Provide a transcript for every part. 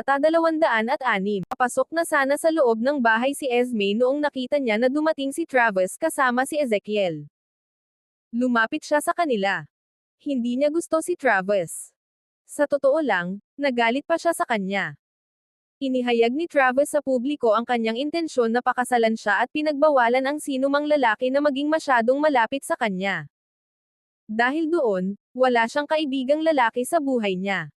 206. Papasok na sana sa loob ng bahay si Esme noong nakita niya na dumating si Travis kasama si Ezekiel. Lumapit siya sa kanila. Hindi niya gusto si Travis. Sa totoo lang, nagalit pa siya sa kanya. Inihayag ni Travis sa publiko ang kanyang intensyon na pakasalan siya at pinagbawalan ang sinumang lalaki na maging masyadong malapit sa kanya. Dahil doon, wala siyang kaibigang lalaki sa buhay niya.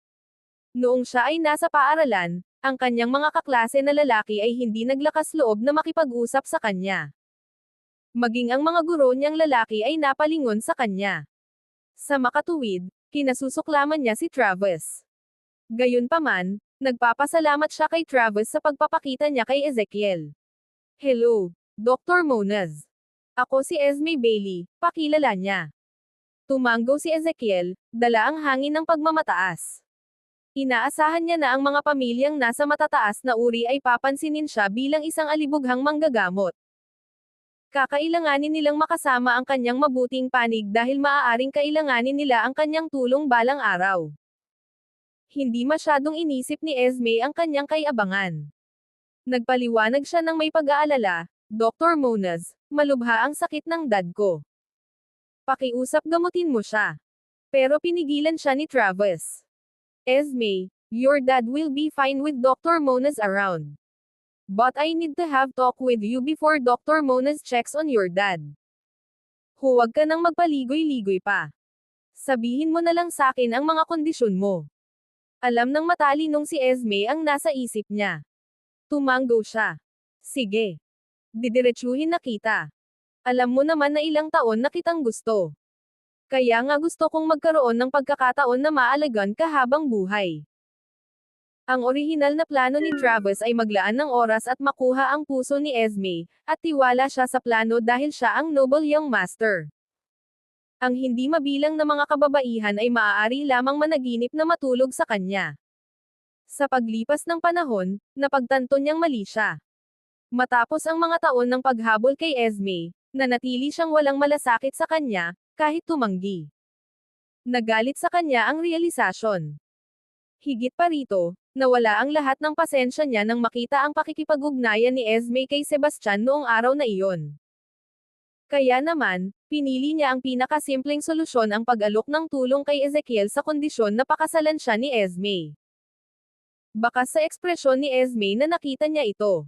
Noong siya ay nasa paaralan, ang kanyang mga kaklase na lalaki ay hindi naglakas loob na makipag-usap sa kanya. Maging ang mga guro niyang lalaki ay napalingon sa kanya. Sa makatuwid, kinasusuklaman niya si Travis. Gayunpaman, nagpapasalamat siya kay Travis sa pagpapakita niya kay Ezekiel. "Hello, Dr. Moniz. Ako si Esme Bailey," pakilala niya. Tumanggo si Ezekiel, dala ang hangin ng pagmamataas. Inaasahan niya na ang mga pamilyang nasa matataas na uri ay papansinin siya bilang isang alibughang manggagamot. Kakailanganin nilang makasama ang kanyang mabuting panig dahil maaaring kailanganin nila ang kanyang tulong balang araw. Hindi masyadong inisip ni Esme ang kanyang kaiabangan. Nagpaliwanag siya ng may pag-aalala, "Dr. Moniz, malubha ang sakit ng dad ko. Pakiusap gamutin mo siya." Pero pinigilan siya ni Travis. "Esme, your dad will be fine with Dr. Moniz around. But I need to have talk with you before Dr. Moniz checks on your dad. Huwag ka nang magpaligoy-ligoy pa. Sabihin mo na lang sakin ang mga kondisyon mo." Alam ng matalinong si Esme ang nasa isip niya. Tumanggo siya. "Sige. Didiretsuhin na kita. Alam mo naman na ilang taon na kitang gusto. Kaya nga gusto kong magkaroon ng pagkakataon na maalagaan ka habang buhay." Ang orihinal na plano ni Travis ay maglaan ng oras at makuha ang puso ni Esme, at tiwala siya sa plano dahil siya ang noble young master. Ang hindi mabilang na mga kababaihan ay maaari lamang managinip na matulog sa kanya. Sa paglipas ng panahon, napagtanto niyang mali siya. Matapos ang mga taon ng paghabol kay Esme, nanatili siyang walang malasakit sa kanya, kahit tumanggi. Nagalit sa kanya ang realisasyon. Higit pa rito, nawala ang lahat ng pasensya niya nang makita ang pakikipag-ugnayan ni Esme kay Sebastian noong araw na iyon. Kaya naman, pinili niya ang pinakasimpleng solusyon, ang pag-alok ng tulong kay Ezekiel sa kondisyon na pakasalan siya ni Esme. Bakas sa ekspresyon ni Esme na nakita niya ito.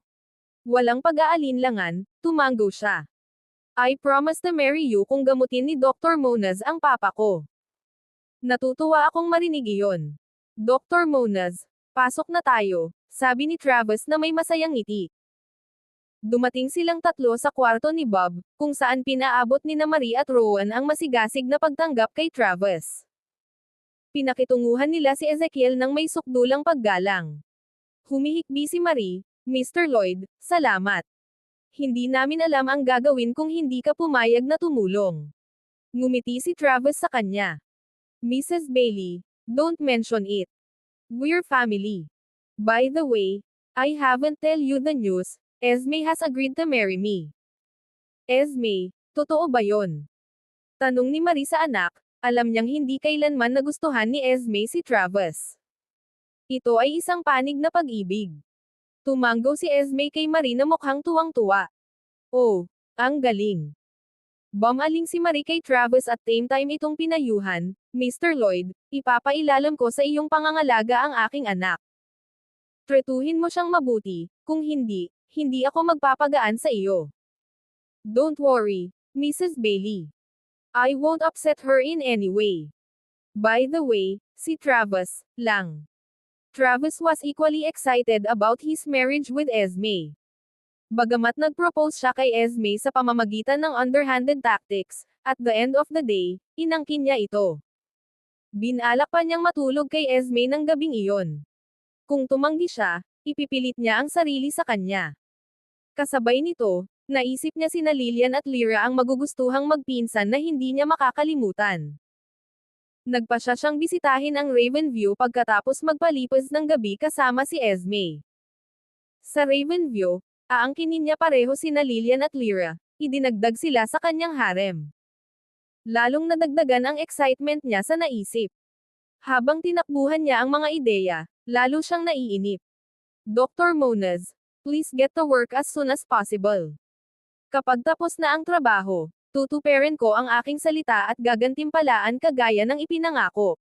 Walang pag-aalinlangan, tumanggo siya. "I promise to marry you kung gamutin ni Dr. Moniz ang papa ko." Natutuwa akong marinig iyon. "Dr. Moniz, pasok na tayo," sabi ni Travis na may masayang ngiti. Dumating silang tatlo sa kwarto ni Bob, kung saan pinaabot ni na Marie at Rowan ang masigasig na pagtanggap kay Travis. Pinakitunguhan nila si Ezekiel ng may sukdulang paggalang. Humihikbi si Marie, "Mr. Lloyd, salamat. Hindi namin alam ang gagawin kung hindi ka pumayag na tumulong." Ngumiti si Travis sa kanya. "Mrs. Bailey, don't mention it. We're family. By the way, I haven't tell you the news, Esme has agreed to marry me." "Esme, totoo ba yon?" Tanong ni Marie sa anak, alam niyang hindi kailanman nagustuhan ni Esme si Travis. Ito ay isang panig na pag-ibig. Tumanggo si Esme kay Marie na mukhang tuwang-tuwa. "Oh, ang galing." Bumaling si Marie kay Travis at same time itong pinayuhan, "Mr. Lloyd, ipapailalam ko sa iyong pangangalaga ang aking anak. Tretuhin mo siyang mabuti, kung hindi, hindi ako magpapagaan sa iyo." "Don't worry, Mrs. Bailey. I won't upset her in any way. By the way, si Travis lang." Travis was equally excited about his marriage with Esme. Bagamat nag-propose siya kay Esme sa pamamagitan ng underhanded tactics, at the end of the day, inangkin niya ito. Binalak pa niyang matulog kay Esme ng gabing iyon. Kung tumanggi siya, ipipilit niya ang sarili sa kanya. Kasabay nito, naisip niya sina Lillian at Lyra ang magugustuhang magpinsan na hindi niya makakalimutan. Nagpasya siyang bisitahin ang Ravenview pagkatapos magpalipas ng gabi kasama si Esme. Sa Ravenview, aangkinin niya pareho sina Lillian at Lyra, idinagdag sila sa kanyang harem. Lalong nadagdagan ang excitement niya sa naisip. Habang tinakbuhan niya ang mga ideya, Lalo siyang naiinip. Dr. Moniz, please get to work as soon as possible. Kapag tapos na ang trabaho, tutuparin ko ang aking salita at gagantimpalaan kagaya ng ipinangako.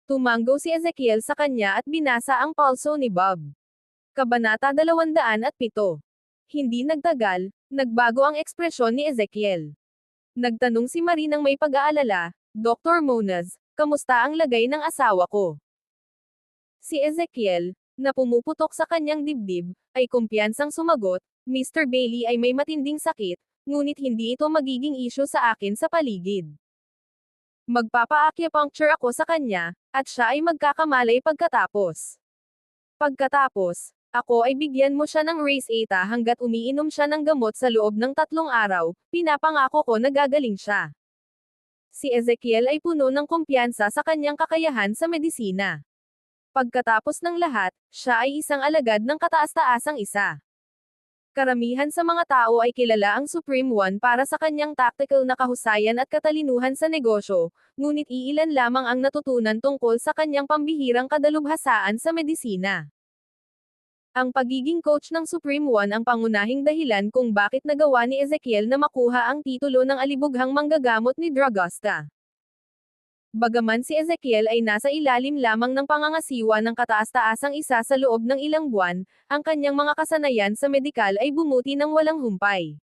Tumanggo si Ezekiel sa kanya at binasa ang pulso ni Bob. Kabanata 207. Hindi nagtagal, nagbago ang ekspresyon ni Ezekiel. Nagtanong si Marie ng may pag-aalala, Dr. Moniz, kamusta ang lagay ng asawa ko? Si Ezekiel, na pumuputok sa kanyang dibdib, ay kumpiyansang sumagot, Mr. Bailey ay may matinding sakit, ngunit hindi ito magiging isyu sa akin sa paligid. Magpapa-acupuncture ako sa kanya, at siya ay magkakamalay pagkatapos. Pagkatapos, ako ay bigyan mo siya ng Race Eta hanggat umiinom siya ng gamot sa loob ng 3 araw, pinapangako ko na gagaling siya. Si Ezekiel ay puno ng kumpiyansa sa kanyang kakayahan sa medisina. Pagkatapos ng lahat, siya ay isang alagad ng kataas-taasang isa. Karamihan sa mga tao ay kilala ang Supreme One para sa kanyang tactical na kahusayan at katalinuhan sa negosyo, ngunit iilan lamang ang natutunan tungkol sa kanyang pambihirang kadalubhasaan sa medisina. Ang pagiging coach ng Supreme One ang pangunahing dahilan kung bakit nagawa ni Ezekiel na makuha ang titulo ng alibughang manggagamot ni Dragosta. Bagaman si Ezekiel ay nasa ilalim lamang ng pangangasiwa ng kataas-taasang isa sa loob ng ilang buwan, ang kanyang mga kasanayan sa medikal ay bumuti ng walang humpay.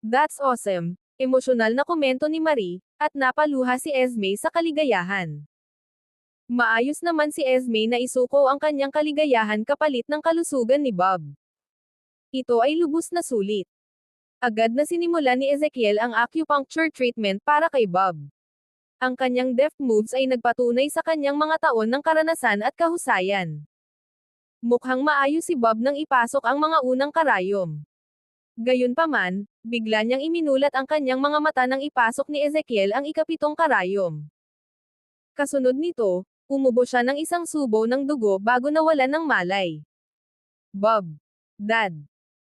That's awesome! Emosyonal na komento ni Marie, at napaluha si Esme sa kaligayahan. Maayos naman si Esme na isuko ang kanyang kaligayahan kapalit ng kalusugan ni Bob. Ito ay lubos na sulit. Agad na sinimulan ni Ezekiel ang acupuncture treatment para kay Bob. Ang kanyang deft moves ay nagpatunay sa kanyang mga taon ng karanasan at kahusayan. Mukhang maayos si Bob nang ipasok ang mga unang karayom. Gayunpaman, bigla niyang iminulat ang kanyang mga mata nang ipasok ni Ezekiel ang ika-7 karayom. Kasunod nito, umubo siya ng isang subo ng dugo bago nawalan ng malay. Bob, Dad,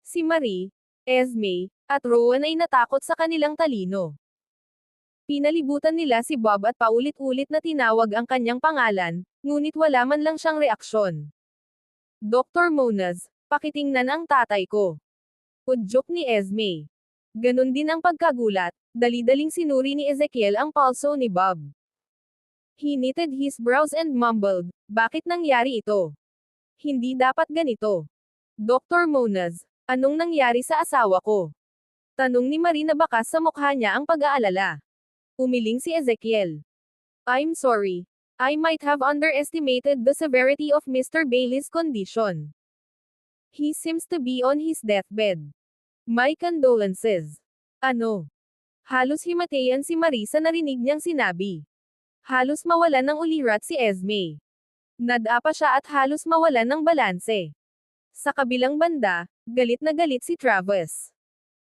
si Marie, Esme, at Rowan ay natakot sa kanilang talino. Pinalibutan nila si Bob at paulit-ulit na tinawag ang kanyang pangalan, ngunit wala man lang siyang reaksyon. Dr. Moniz, pakitingnan ang tatay ko. Udyok ni Esme. Ganon din ang pagkagulat, dali-daling sinuri ni Ezekiel ang pulso ni Bob. He knitted his brows and mumbled, bakit nangyari ito? Hindi dapat ganito. Dr. Moniz, anong nangyari sa asawa ko? Tanong ni Marie na bakas sa mukha niya ang pag-aalala. Umiling si Ezekiel. I'm sorry. I might have underestimated the severity of Mr. Bailey's condition. He seems to be on his deathbed. My condolences. Ano? Halos himatayan si Marie sa narinig niyang sinabi. Halos mawalan ng ulirat si Esme. Nadapa siya at halos mawalan ng balanse. Sa kabilang banda, galit na galit si Travis.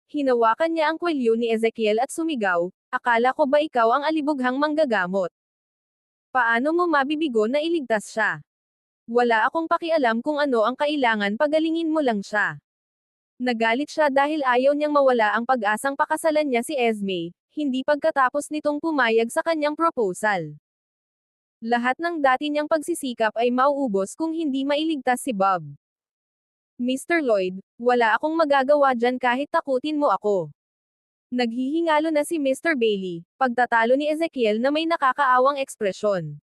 Hinawakan niya ang kwelyo ni Ezekiel at sumigaw, akala ko ba ikaw ang alibughang manggagamot? Paano mo mabibigo na iligtas siya? Wala akong pakialam kung ano ang kailangan pagalingin mo lang siya. Nagalit siya dahil ayaw niyang mawala ang pag-asang pakasalan niya si Esme, hindi pagkatapos nitong pumayag sa kanyang proposal. Lahat ng dati niyang pagsisikap ay mauubos kung hindi mailigtas si Bob. Mr. Lloyd, wala akong magagawa dyan kahit takutin mo ako. Naghihingalo na si Mr. Bailey, pagtatalo ni Ezekiel na may nakakaawang ekspresyon.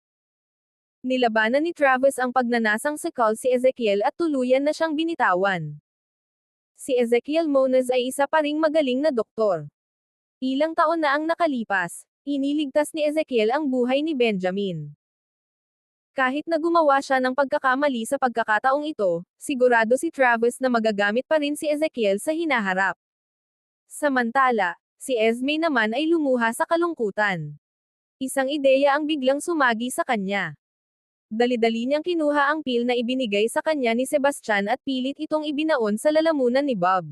Nilabanan ni Travis ang pagnanasang sakal si Ezekiel at tuluyan na siyang binitawan. Si Ezekiel Moniz ay isa pa ring magaling na doktor. Ilang taon na ang nakalipas, iniligtas ni Ezekiel ang buhay ni Benjamin. Kahit na gumawa siya ng pagkakamali sa pagkakataong ito, sigurado si Travis na magagamit pa rin si Ezekiel sa hinaharap. Samantala, si Esme naman ay lumuha sa kalungkutan. Isang ideya ang biglang sumagi sa kanya. Dali-dali niyang kinuha ang pil na ibinigay sa kanya ni Sebastian at pilit itong ibinaon sa lalamunan ni Bob.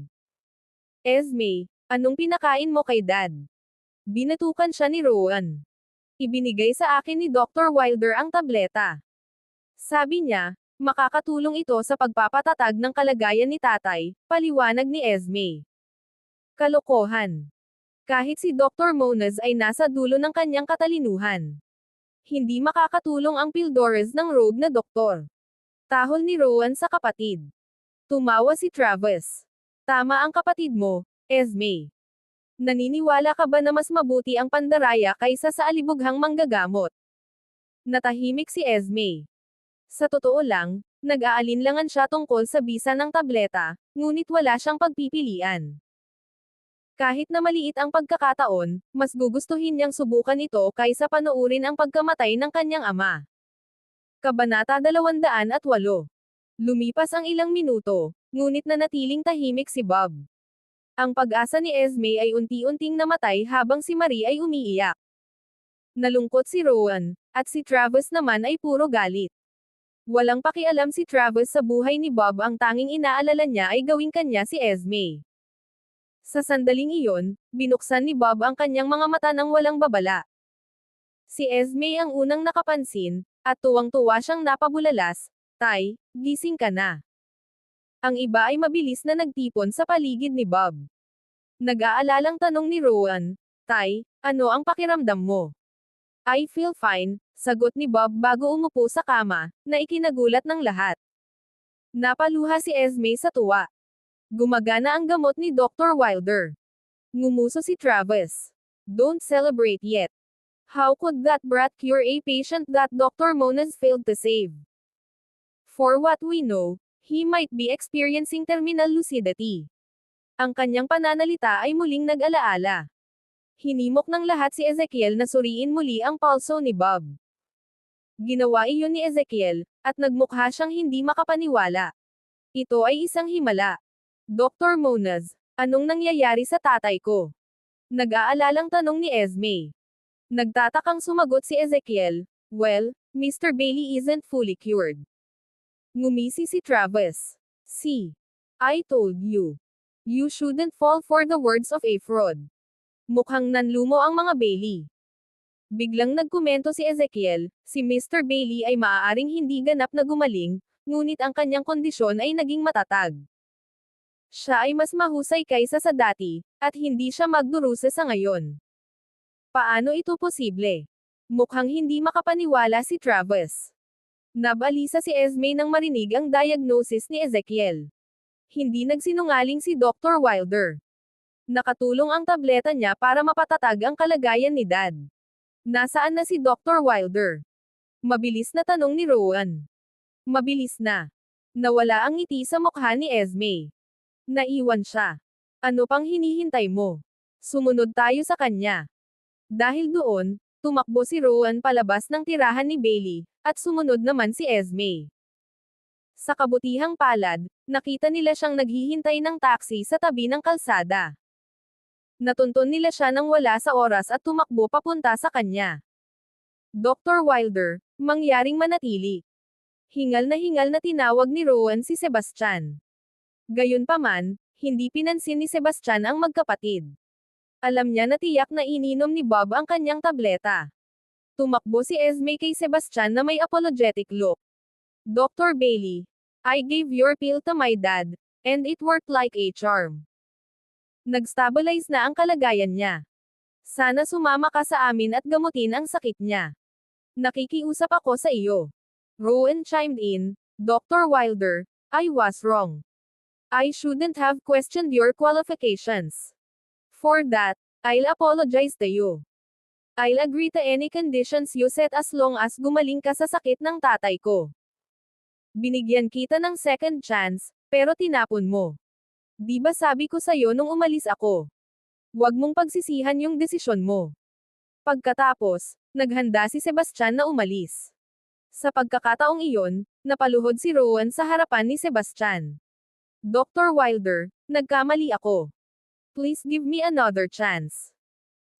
Esme, anong pinakain mo kay Dad? Binatukan siya ni Rowan. Ibinigay sa akin ni Dr. Wilder ang tableta. Sabi niya, makakatulong ito sa pagpapatatag ng kalagayan ni tatay, paliwanag ni Esme. Kalokohan. Kahit si Dr. Moniz ay nasa dulo ng kanyang katalinuhan. Hindi makakatulong ang pildores ng rogue na doktor. Tahol ni Rowan sa kapatid. Tumawa si Travis. Tama ang kapatid mo, Esme. Naniniwala ka ba na mas mabuti ang pandaraya kaysa sa alibughang manggagamot? Natahimik si Esme. Sa totoo lang, nag-aalinlangan siya tungkol sa bisa ng tableta, ngunit wala siyang pagpipilian. Kahit na maliit ang pagkakataon, mas gugustuhin niyang subukan ito kaysa panoorin ang pagkamatay ng kanyang ama. Kabanata 208. Lumipas ang ilang minuto, ngunit nanatiling tahimik si Bob. Ang pag-asa ni Esme ay unti-unting namatay habang si Marie ay umiiyak. Nalungkot si Rowan, at si Travis naman ay puro galit. Walang pakialam si Travis sa buhay ni Bob, ang tanging inaalala niya ay gawing kanya si Esme. Sa sandaling iyon, binuksan ni Bob ang kanyang mga mata nang walang babala. Si Esme ang unang nakapansin, at tuwang-tuwa siyang napabulalas. Tay, gising ka na. Ang iba ay mabilis na nagtipon sa paligid ni Bob. Nag-aalalang tanong ni Rowan, Tay, ano ang pakiramdam mo? I feel fine, sagot ni Bob bago umupo sa kama, na ikinagulat ng lahat. Napaluha si Esme sa tuwa. Gumagana ang gamot ni Dr. Wilder. Ngumuso si Travis. Don't celebrate yet. How could that brat cure a patient that Dr. Moniz failed to save? For what we know, he might be experiencing terminal lucidity. Ang kanyang pananalita ay muling nag-alaala. Hinimok ng lahat si Ezekiel na suriin muli ang pulso ni Bob. Ginawa iyon ni Ezekiel, at nagmukha siyang hindi makapaniwala. Ito ay isang himala. Dr. Moniz, anong nangyayari sa tatay ko? Nag-aalalang tanong ni Esme. Nagtatakang sumagot si Ezekiel, well, Mr. Bailey isn't fully cured. Ngumisi si Travis. See, I told you. You shouldn't fall for the words of a fraud. Mukhang nanlumo ang mga Bailey. Biglang nagkomento si Ezekiel, si Mr. Bailey ay maaaring hindi ganap na gumaling, ngunit ang kanyang kondisyon ay naging matatag. Siya ay mas mahusay kaysa sa dati, at hindi siya magdurusa sa ngayon. Paano ito posible? Mukhang hindi makapaniwala si Travis. Nabalisa si Esme nang marinig ang diagnosis ni Ezekiel. Hindi nagsinungaling si Dr. Wilder. Nakatulong ang tableta niya para mapatatag ang kalagayan ni Dad. Nasaan na si Dr. Wilder? Mabilis na tanong ni Rowan. Mabilis na. Nawala ang ngiti sa mukha ni Esme. Naiwan siya. Ano pang hinihintay mo? Sumunod tayo sa kanya. Dahil doon, tumakbo si Rowan palabas ng tirahan ni Bailey, at sumunod naman si Esme. Sa kabutihang palad, nakita nila siyang naghihintay ng taxi sa tabi ng kalsada. Natunton nila siya nang wala sa oras at tumakbo papunta sa kanya. Dr. Wilder, mangyaring manatili. Hingal na tinawag ni Rowan si Sebastian. Gayunpaman, hindi pinansin ni Sebastian ang magkapatid. Alam niya na tiyak na ininom ni Bob ang kanyang tableta. Tumakbo si Esme kay Sebastian na may apologetic look. Dr. Bailey, I gave your pill to my dad, and it worked like a charm. Nag-stabilize na ang kalagayan niya. Sana sumama ka sa amin at gamutin ang sakit niya. Nakikiusap ako sa iyo. Rowan chimed in, Dr. Wilder, I was wrong. I shouldn't have questioned your qualifications. For that, I'll apologize to you. I'll agree to any conditions you set as long as gumaling ka sa sakit ng tatay ko. Binigyan kita ng second chance, pero tinapon mo. Di ba sabi ko sa'yo nung umalis ako? Huwag mong pagsisihan yung desisyon mo. Pagkatapos, naghanda si Sebastian na umalis. Sa pagkakataong iyon, napaluhod si Rowan sa harapan ni Sebastian. Dr. Wilder, nagkamali ako. Please give me another chance.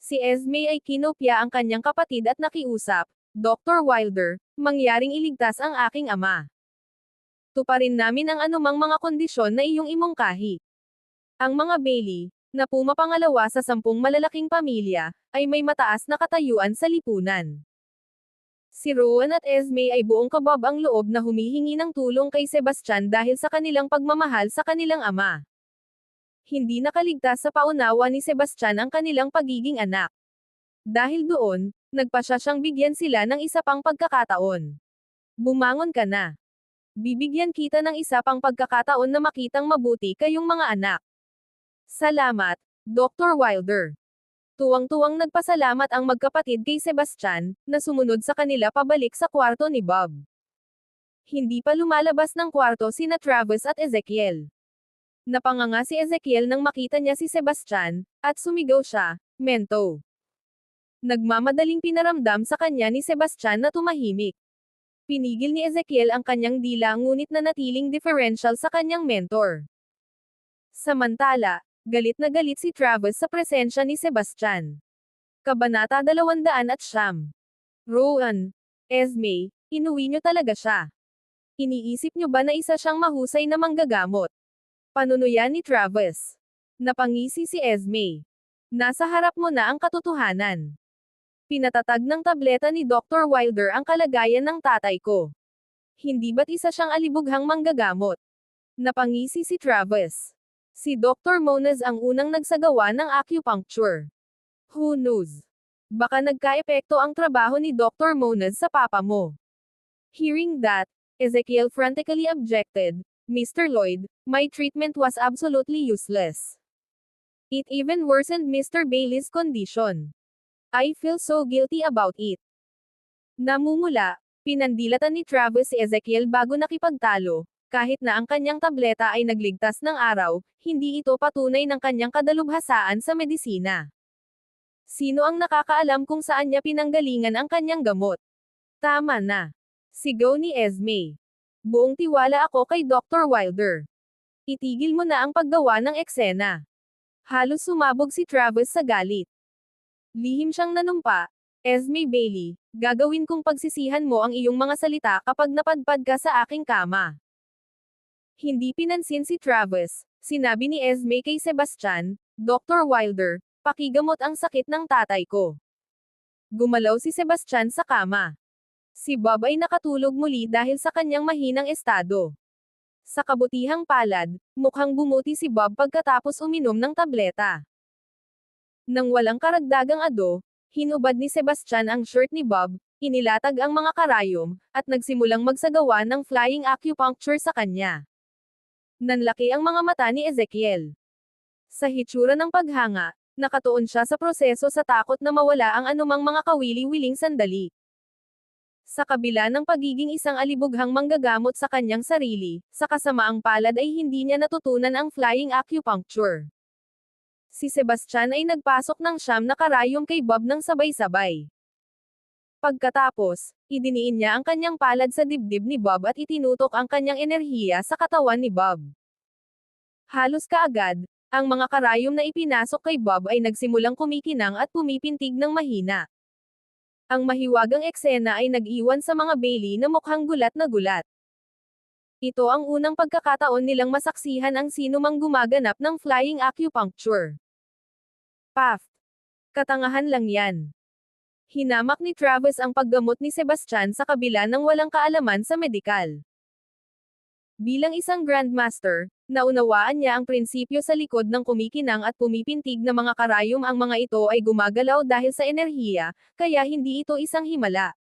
Si Esme ay kinopya ang kanyang kapatid at nakiusap, Dr. Wilder, mangyaring iligtas ang aking ama. Tuparin namin ang anumang mga kondisyon na iyong imungkahi. Ang mga Bailey, na pumapangalawa sa 10 malalaking pamilya, ay may mataas na katayuan sa lipunan. Si Rowan at Esme ay buong kabab ang loob na humihingi ng tulong kay Sebastian dahil sa kanilang pagmamahal sa kanilang ama. Hindi nakaligtas sa paunawa ni Sebastian ang kanilang pagiging anak. Dahil doon, Nagpasya siyang bigyan sila ng isa pang pagkakataon. Bumangon ka na. Bibigyan kita ng isa pang pagkakataon na makitang mabuti kayong mga anak. Salamat, Dr. Wilder. Tuwang-tuwang nagpasalamat ang magkapatid kay Sebastian, na sumunod sa kanila pabalik sa kwarto ni Bob. Hindi pa lumalabas ng kwarto sina Travis at Ezekiel. Napanganga si Ezekiel nang makita niya si Sebastian, at sumigaw siya, "Mento!" Nagmamadaling pinaramdam sa kanya ni Sebastian na tumahimik. Pinigil ni Ezekiel ang kanyang dila ngunit nanatiling differential sa kanyang mentor. Samantala, galit na galit si Travis sa presensya ni Sebastian. Kabanata 209. Rowan, Esme, inuwi niyo talaga siya. Iniisip niyo ba na isa siyang mahusay na manggagamot? Panunuyan ni Travis. Napangisi si Esme. Nasa harap mo na ang katotohanan. Pinatatag ng tableta ni Dr. Wilder ang kalagayan ng tatay ko. Hindi ba't isa siyang alibughang manggagamot? Napangisi si Travis. Si Dr. Moniz ang unang nagsagawa ng acupuncture. Who knows? Baka nagkaepekto ang trabaho ni Dr. Moniz sa papa mo. Hearing that, Ezekiel frantically objected, "Mr. Lloyd, my treatment was absolutely useless. It even worsened Mr. Bailey's condition. I feel so guilty about it." Namumula, pinandilatan ni Travis si Ezekiel bago nakipagtalo. Kahit na ang kanyang tableta ay nagligtas ng araw, hindi ito patunay ng kanyang kadalubhasaan sa medisina. Sino ang nakakaalam kung saan niya pinanggalingan ang kanyang gamot? Tama na. Sigaw ni Esme. Buong tiwala ako kay Dr. Wilder. Itigil mo na ang paggawa ng eksena. Halos sumabog si Travis sa galit. Lihim siyang nanumpa. Esme Bailey, gagawin kong pagsisihan mo ang iyong mga salita kapag napadpad ka sa aking kama. Hindi pinansin si Travis. Sinabi ni Esme kay Sebastian, "Dr. Wilder, pakigamot ang sakit ng tatay ko." Gumalaw si Sebastian sa kama. Si Bob ay nakatulog muli dahil sa kanyang mahinang estado. Sa kabutihang palad, mukhang bumuti si Bob pagkatapos uminom ng tableta. Nang walang karagdagang ado, hinubad ni Sebastian ang shirt ni Bob, inilatag ang mga karayom, at nagsimulang magsagawa ng flying acupuncture sa kanya. Nanlaki ang mga mata ni Ezekiel. Sa hitsura ng paghanga, nakatuon siya sa proseso sa takot na mawala ang anumang mga kawili-wiling sandali. Sa kabila ng pagiging isang alibughang manggagamot sa kanyang sarili, sa kasamaang palad ay hindi niya natutunan ang flying acupuncture. Si Sebastian ay nagpasok ng 9 na karayom kay Bob ng sabay-sabay. Pagkatapos, idiniin niya ang kanyang palad sa dibdib ni Bob at itinutok ang kanyang enerhiya sa katawan ni Bob. Halos kaagad, ang mga karayom na ipinasok kay Bob ay nagsimulang kumikinang at pumipintig ng mahina. Ang mahiwagang eksena ay nag-iwan sa mga Bailey na mukhang gulat na gulat. Ito ang unang pagkakataon nilang masaksihan ang sinumang gumaganap ng flying acupuncture. Paf! Katangahan lang yan. Hinamak ni Travis ang paggamot ni Sebastian sa kabila ng walang kaalaman sa medikal. Bilang isang grandmaster, naunawaan niya ang prinsipyo sa likod ng kumikinang at pumipintig na mga karayom. Ang mga ito ay gumagalaw dahil sa enerhiya, kaya hindi ito isang himala.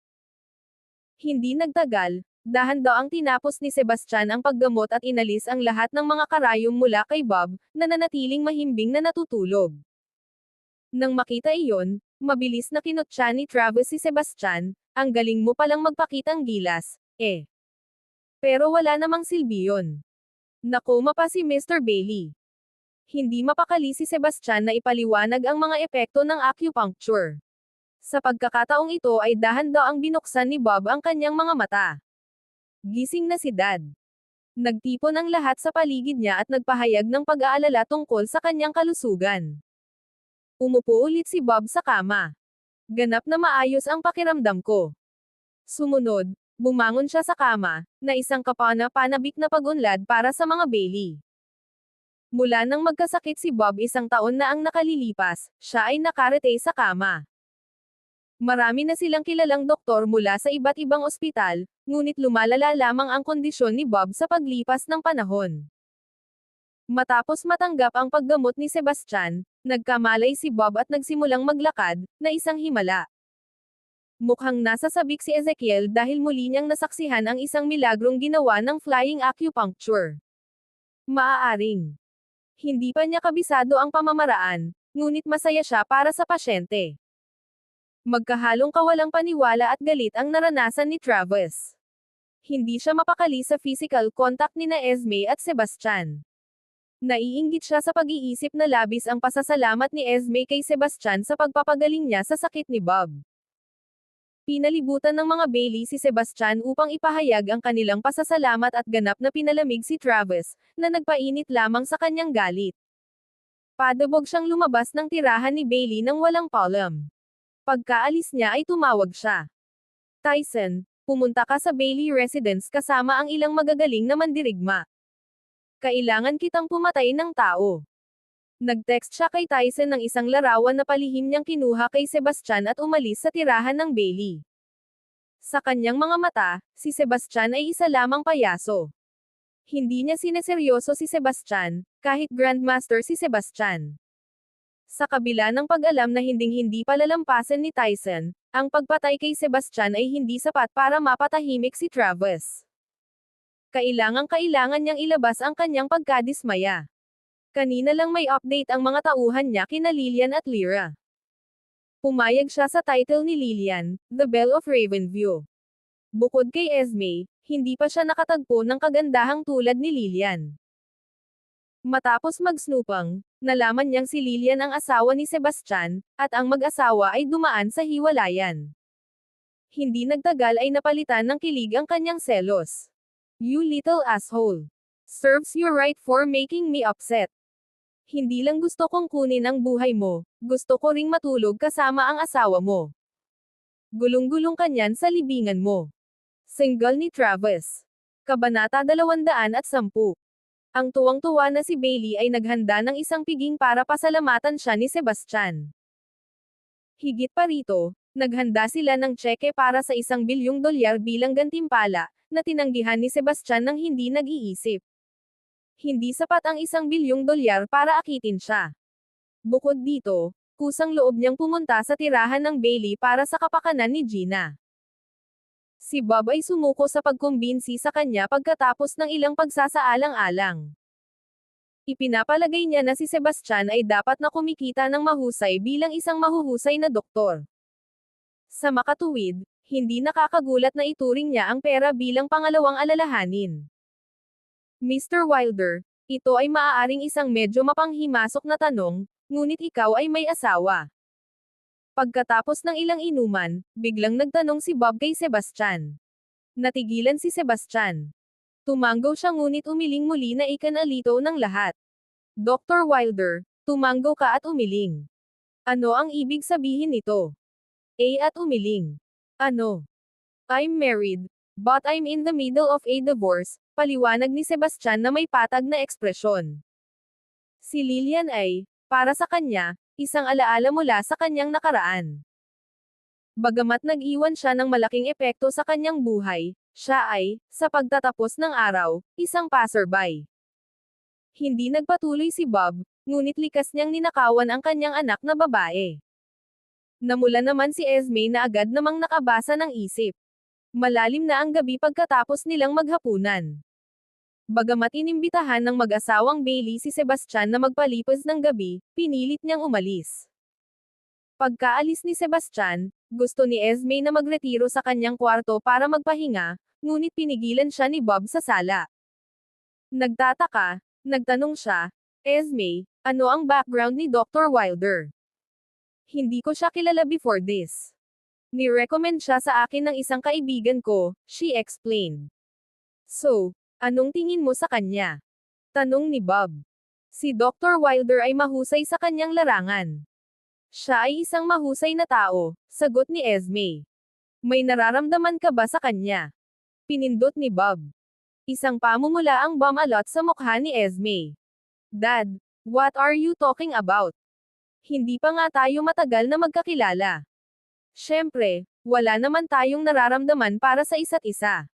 Hindi nagtagal, dahan-daang tinapos ni Sebastian ang paggamot at inalis ang lahat ng mga karayom mula kay Bob, na nanatiling mahimbing na natutulog. Nang makita iyon, mabilis na kinutya ni Travis si Sebastian, "Ang galing mo palang magpakitang gilas, eh." Pero wala namang silbi yun. Nakoma pa si Mr. Bailey. Hindi mapakali si Sebastian na ipaliwanag ang mga epekto ng acupuncture. Sa pagkakataong ito ay dahan-daang binuksan ni Bob ang kanyang mga mata. Gising na si Dad. Nagtipon ang lahat sa paligid niya at nagpahayag ng pag-aalala tungkol sa kanyang kalusugan. Umupo ulit si Bob sa kama. "Ganap na maayos ang pakiramdam ko." Sumunod, bumangon siya sa kama, na isang kapana-panabik na pag-unlad para sa mga Bailey. Mula nang magkasakit si Bob 1 taon na ang nakalilipas, siya ay nakarete sa kama. Marami na silang kilalang doktor mula sa iba't ibang ospital, ngunit lumalala lamang ang kondisyon ni Bob sa paglipas ng panahon. Matapos matanggap ang paggamot ni Sebastian, nagkamalay si Bob at nagsimulang maglakad, na isang himala. Mukhang nasasabik si Ezekiel dahil muli niyang nasaksihan ang isang milagrong ginawa ng flying acupuncture. Maaaring hindi pa niya kabisado ang pamamaraan, ngunit masaya siya para sa pasyente. Magkahalong kawalang paniwala at galit ang naranasan ni Travis. Hindi siya mapakali sa physical contact ni na Esme at Sebastian. Naiinggit siya sa pag-iisip na labis ang pasasalamat ni Esme kay Sebastian sa pagpapagaling niya sa sakit ni Bob. Pinalibutan ng mga Bailey si Sebastian upang ipahayag ang kanilang pasasalamat at ganap na pinalamig si Travis, na nagpainit lamang sa kanyang galit. Padabog siyang lumabas ng tirahan ni Bailey nang walang paalam. Pagkaalis niya ay tumawag siya. Tyson, pumunta ka sa Bailey residence kasama ang ilang magagaling na mandirigma. Kailangan kitang pumatay ng tao. Nag-text siya kay Tyson ng isang larawan na palihim niyang kinuha kay Sebastian at umalis sa tirahan ng Bailey. Sa kanyang mga mata, si Sebastian ay isa lamang payaso. Hindi niya sineseryoso si Sebastian, kahit Grandmaster si Sebastian. Sa kabila ng pag-alam na hinding-hindi palalampasan ni Tyson, ang pagpatay kay Sebastian ay hindi sapat para mapatahimik si Travis. Kailangan niyang ilabas ang kanyang pagkadismaya. Kanina lang may update ang mga tauhan niya kina Lillian at Lyra. Pumayag siya sa title ni Lillian, The Belle of Ravenview. Bukod kay Esme, hindi pa siya nakatagpo ng kagandahang tulad ni Lillian. Matapos mag-snoopang, nalaman niyang si Lillian ang asawa ni Sebastian, at ang mag-asawa ay dumaan sa hiwalayan. Hindi nagtagal ay napalitan ng kilig ang kanyang selos. You little asshole. Serves you right for making me upset. Hindi lang gusto kong kunin ang buhay mo, gusto ko ring matulog kasama ang asawa mo. Gulong-gulong ka niyan sa libingan mo. Single ni Travis. Kabanata 210. Ang tuwang-tuwa na si Bailey ay naghanda ng isang piging para pasalamatan siya ni Sebastian. Higit pa rito, naghanda sila ng tseke para sa $1 bilyong bilang gantimpala, na tinanggihan ni Sebastian nang hindi nag-iisip. Hindi sapat ang $1 bilyong para akitin siya. Bukod dito, kusang loob niyang pumunta sa tirahan ng Bailey para sa kapakanan ni Gina. Si Bob ay sumuko sa pagkumbinsi sa kanya pagkatapos ng ilang pagsasaalang-alang. Ipinapalagay niya na si Sebastian ay dapat na kumikita ng mahusay bilang isang mahuhusay na doktor. Sa makatuwid, hindi nakakagulat na ituring niya ang pera bilang pangalawang alalahanin. Mr. Wilder, ito ay maaaring isang medyo mapanghimasok na tanong, ngunit ikaw ay may asawa. Pagkatapos ng ilang inuman, biglang nagtanong si Bob kay Sebastian. Natigilan si Sebastian. Tumanggo siya ngunit umiling muli na ikanalito ng lahat. Dr. Wilder, tumanggo ka at umiling. Ano ang ibig sabihin nito? At umiling. Ano? I'm married, but I'm in the middle of a divorce, paliwanag ni Sebastian na may patag na ekspresyon. Si Lillian ay, para sa kanya, isang alaala mula sa kanyang nakaraan. Bagamat nag-iwan siya ng malaking epekto sa kanyang buhay, siya ay, sa pagtatapos ng araw, isang passerby. Hindi nagpatuloy si Bob, ngunit likas niyang ninakawan ang kanyang anak na babae. Namula naman si Esme na agad namang nakabasa ng isip. Malalim na ang gabi pagkatapos nilang maghapunan. Bagamat inimbitahan ng mag-asawang Bailey si Sebastian na magpalipas ng gabi, pinilit niyang umalis. Pagkaalis ni Sebastian, gusto ni Esme na magretiro sa kanyang kwarto para magpahinga, ngunit pinigilan siya ni Bob sa sala. Nagtataka, nagtanong siya, Esme, ano ang background ni Dr. Wilder? Hindi ko siya kilala before this. Ni-recommend siya sa akin ng isang kaibigan ko, she explained. So, anong tingin mo sa kanya? Tanong ni Bob. Si Dr. Wilder ay mahusay sa kanyang larangan. Siya ay isang mahusay na tao, sagot ni Esme. May nararamdaman ka ba sa kanya? Pinindot ni Bob. Isang pamumula ang bumalot sa mukha ni Esme. Dad, what are you talking about? Hindi pa nga tayo matagal na magkakilala. Siyempre, wala naman tayong nararamdaman para sa isa't isa.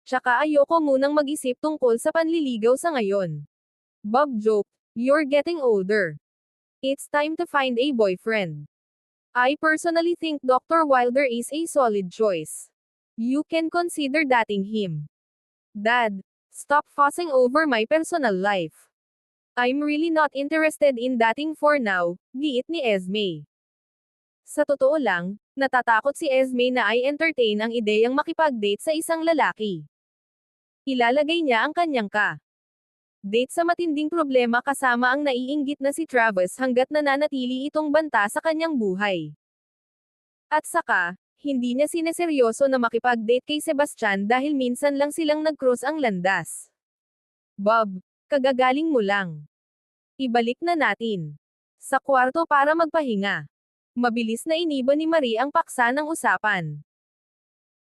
Tsaka ayoko munang mag-isip tungkol sa panliligaw sa ngayon. Bob joked, you're getting older. It's time to find a boyfriend. I personally think Dr. Wilder is a solid choice. You can consider dating him. Dad, stop fussing over my personal life. I'm really not interested in dating for now, giit ni Esme. Sa totoo lang, natatakot si Esme na ay entertain ang ideyang makipag-date sa isang lalaki. Ilalagay niya ang kanyang date sa matinding problema kasama ang naiinggit na si Travis hanggat nananatili itong banta sa kanyang buhay. At saka, hindi niya sineseryoso na makipag-date kay Sebastian dahil minsan lang silang nag-cross ang landas. Bob, kagagaling mo lang. Ibalik na natin sa kwarto para magpahinga. Mabilis na iniba ni Marie ang paksa ng usapan.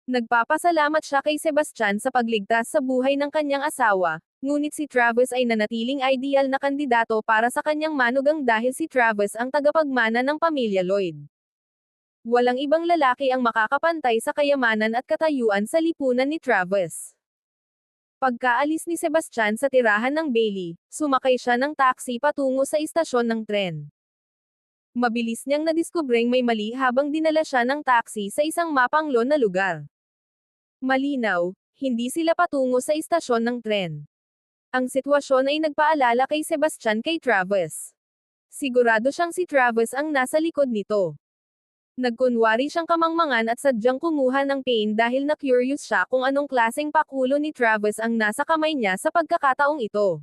Nagpapasalamat siya kay Sebastian sa pagligtas sa buhay ng kanyang asawa, ngunit si Travis ay nanatiling ideal na kandidato para sa kanyang manugang dahil si Travis ang tagapagmana ng pamilya Lloyd. Walang ibang lalaki ang makakapantay sa kayamanan at katayuan sa lipunan ni Travis. Pagkaalis ni Sebastian sa tirahan ng Bailey, sumakay siya ng taxi patungo sa istasyon ng tren. Mabilis niyang nadiskubreng may mali habang dinala siya ng taxi sa isang mapanglo na lugar. Malinaw, hindi sila patungo sa istasyon ng tren. Ang sitwasyon ay nagpaalala kay Sebastian kay Travis. Sigurado siyang si Travis ang nasa likod nito. Nagkunwari siyang kamangmangan at sadyang kumuha ng pain dahil na-curious siya kung anong klaseng pakulo ni Travis ang nasa kamay niya sa pagkakataong ito.